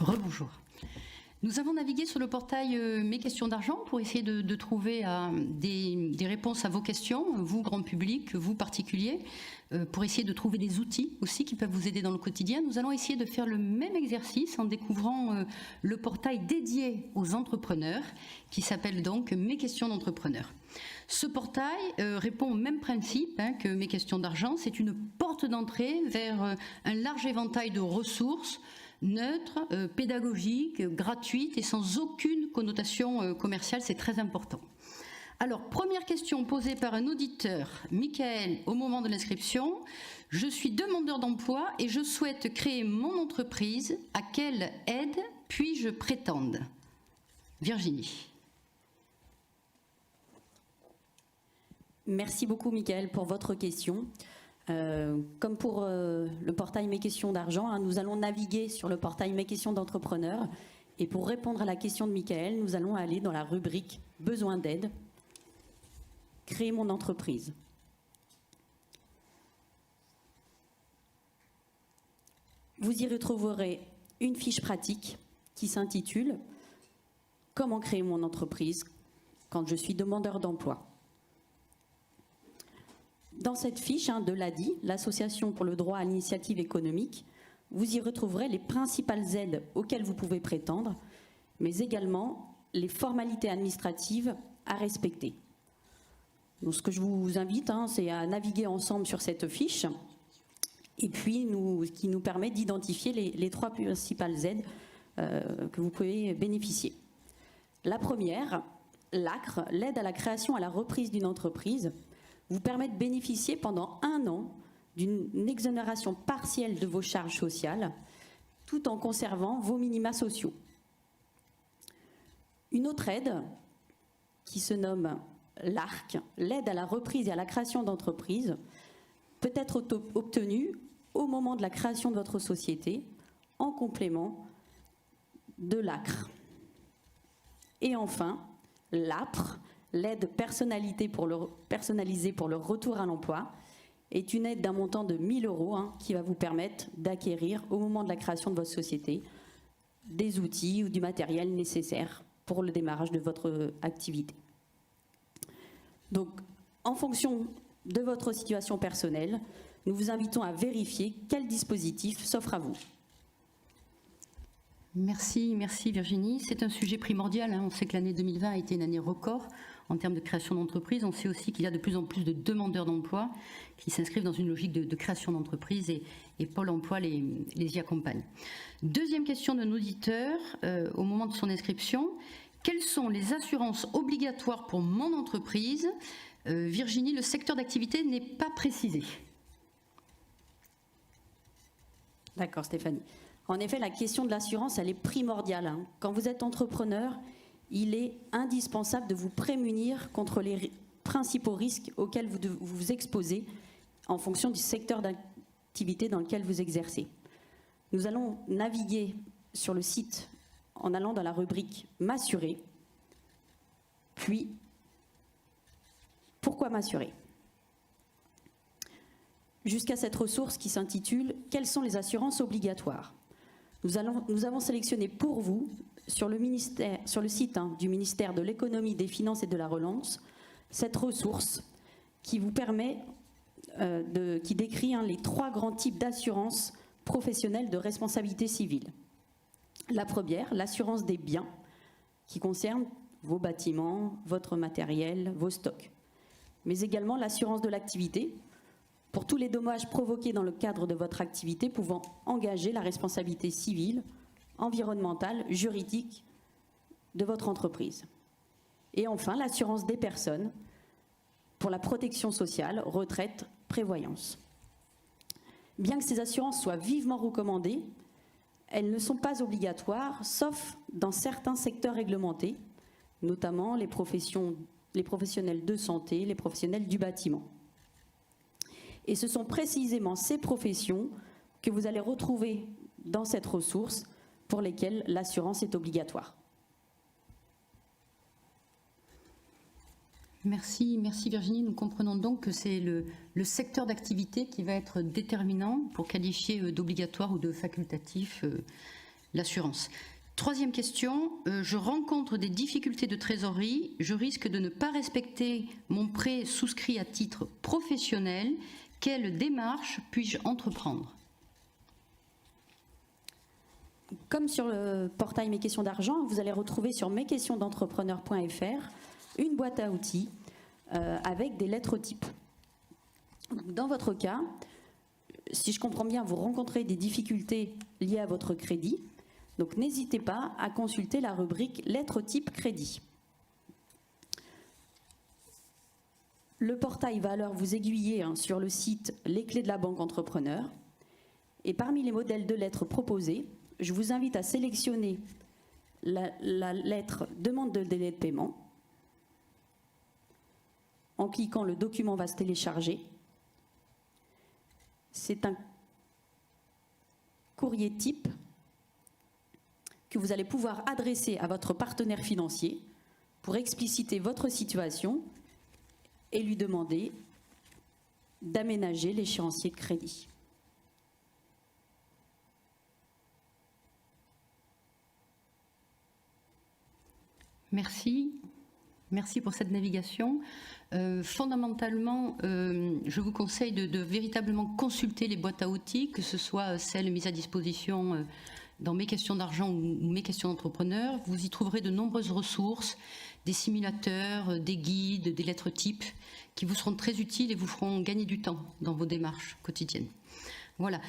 Rebonjour. Nous avons navigué sur le portail Mes questions d'argent pour essayer de trouver des réponses à vos questions, vous grand public, vous particuliers, pour essayer de trouver des outils aussi qui peuvent vous aider dans le quotidien. Nous allons essayer de faire le même exercice en découvrant le portail dédié aux entrepreneurs qui s'appelle donc Mes questions d'entrepreneurs. Ce portail répond au même principe que Mes questions d'argent. C'est une porte d'entrée vers un large éventail de ressources neutre, pédagogique, gratuite et sans aucune connotation commerciale, c'est très important. Alors, première question posée par un auditeur, Michael, au moment de l'inscription. Je suis demandeur d'emploi et je souhaite créer mon entreprise. À quelle aide puis-je prétendre? Virginie. Merci beaucoup, Michael, pour votre question. Comme pour le portail Mes questions d'argent, nous allons naviguer sur le portail Mes questions d'entrepreneurs. Et pour répondre à la question de Michael, nous allons aller dans la rubrique Besoin d'aide, créer mon entreprise. Vous y retrouverez une fiche pratique qui s'intitule Comment créer mon entreprise quand je suis demandeur d'emploi. Dans cette fiche de l'ADI, l'Association pour le droit à l'initiative économique, vous y retrouverez les principales aides auxquelles vous pouvez prétendre, mais également les formalités administratives à respecter. Donc, ce que je vous invite, c'est à naviguer ensemble sur cette fiche, et puis qui nous permet d'identifier les trois principales aides que vous pouvez bénéficier. La première, l'ACRE, l'aide à la création à la reprise d'une entreprise, vous permet de bénéficier pendant 1 an d'une exonération partielle de vos charges sociales, tout en conservant vos minima sociaux. Une autre aide, qui se nomme l'ARC, l'aide à la reprise et à la création d'entreprise, peut être obtenue au moment de la création de votre société, en complément de l'ACRE. Et enfin, l'APRE, l'aide personnalisée pour le retour à l'emploi, est une aide d'un montant de 1 000 € qui va vous permettre d'acquérir, au moment de la création de votre société, des outils ou du matériel nécessaire pour le démarrage de votre activité. Donc, en fonction de votre situation personnelle, nous vous invitons à vérifier quel dispositif s'offre à vous. Merci Virginie. C'est un sujet primordial. On sait que l'année 2020 a été une année record en termes de création d'entreprise. On sait aussi qu'il y a de plus en plus de demandeurs d'emploi qui s'inscrivent dans une logique de création d'entreprise et Pôle emploi les y accompagne. Deuxième question d'un auditeur au moment de son inscription. Quelles sont les assurances obligatoires pour mon entreprise? Virginie, le secteur d'activité n'est pas précisé. D'accord, Stéphanie. En effet, la question de l'assurance, elle est primordiale. Quand vous êtes entrepreneur, il est indispensable de vous prémunir contre les principaux risques auxquels vous vous exposez en fonction du secteur d'activité dans lequel vous exercez. Nous allons naviguer sur le site en allant dans la rubrique « M'assurer », puis « Pourquoi m'assurer ?» jusqu'à cette ressource qui s'intitule « Quelles sont les assurances obligatoires ?» Nous avons sélectionné pour vous, sur le site du ministère de l'Économie, des Finances et de la Relance, cette ressource qui vous permet, qui décrit les 3 grands types d'assurances professionnelles de responsabilité civile. La première, l'assurance des biens, qui concerne vos bâtiments, votre matériel, vos stocks. Mais également l'assurance de l'activité, pour tous les dommages provoqués dans le cadre de votre activité pouvant engager la responsabilité civile, environnementale, juridique de votre entreprise. Et enfin, l'assurance des personnes pour la protection sociale, retraite, prévoyance. Bien que ces assurances soient vivement recommandées, elles ne sont pas obligatoires, sauf dans certains secteurs réglementés, notamment les professionnels de santé, les professionnels du bâtiment. Et ce sont précisément ces professions que vous allez retrouver dans cette ressource pour lesquelles l'assurance est obligatoire. Merci Virginie. Nous comprenons donc que c'est le secteur d'activité qui va être déterminant pour qualifier d'obligatoire ou de facultatif l'assurance. Troisième question, je rencontre des difficultés de trésorerie, je risque de ne pas respecter mon prêt souscrit à titre professionnel. Quelle démarche puis-je entreprendre ? Comme sur le portail Mes questions d'argent, vous allez retrouver sur mesquestionsentrepreneur.fr une boîte à outils avec des lettres types. Dans votre cas, si je comprends bien, vous rencontrez des difficultés liées à votre crédit. Donc n'hésitez pas à consulter la rubrique lettres type crédit. Le portail va alors vous aiguiller sur le site Les clés de la banque entrepreneur. Et parmi les modèles de lettres proposés, je vous invite à sélectionner la lettre demande de délai de paiement. En cliquant, le document va se télécharger. C'est un courrier type que vous allez pouvoir adresser à votre partenaire financier pour expliciter votre situation et lui demander d'aménager l'échéancier de crédit. Merci. Merci pour cette navigation. Fondamentalement, je vous conseille de véritablement consulter les boîtes à outils, que ce soit celles mises à disposition dans Mes questions d'argent ou Mes questions d'entrepreneur. Vous y trouverez de nombreuses ressources, des simulateurs, des guides, des lettres types qui vous seront très utiles et vous feront gagner du temps dans vos démarches quotidiennes. Voilà.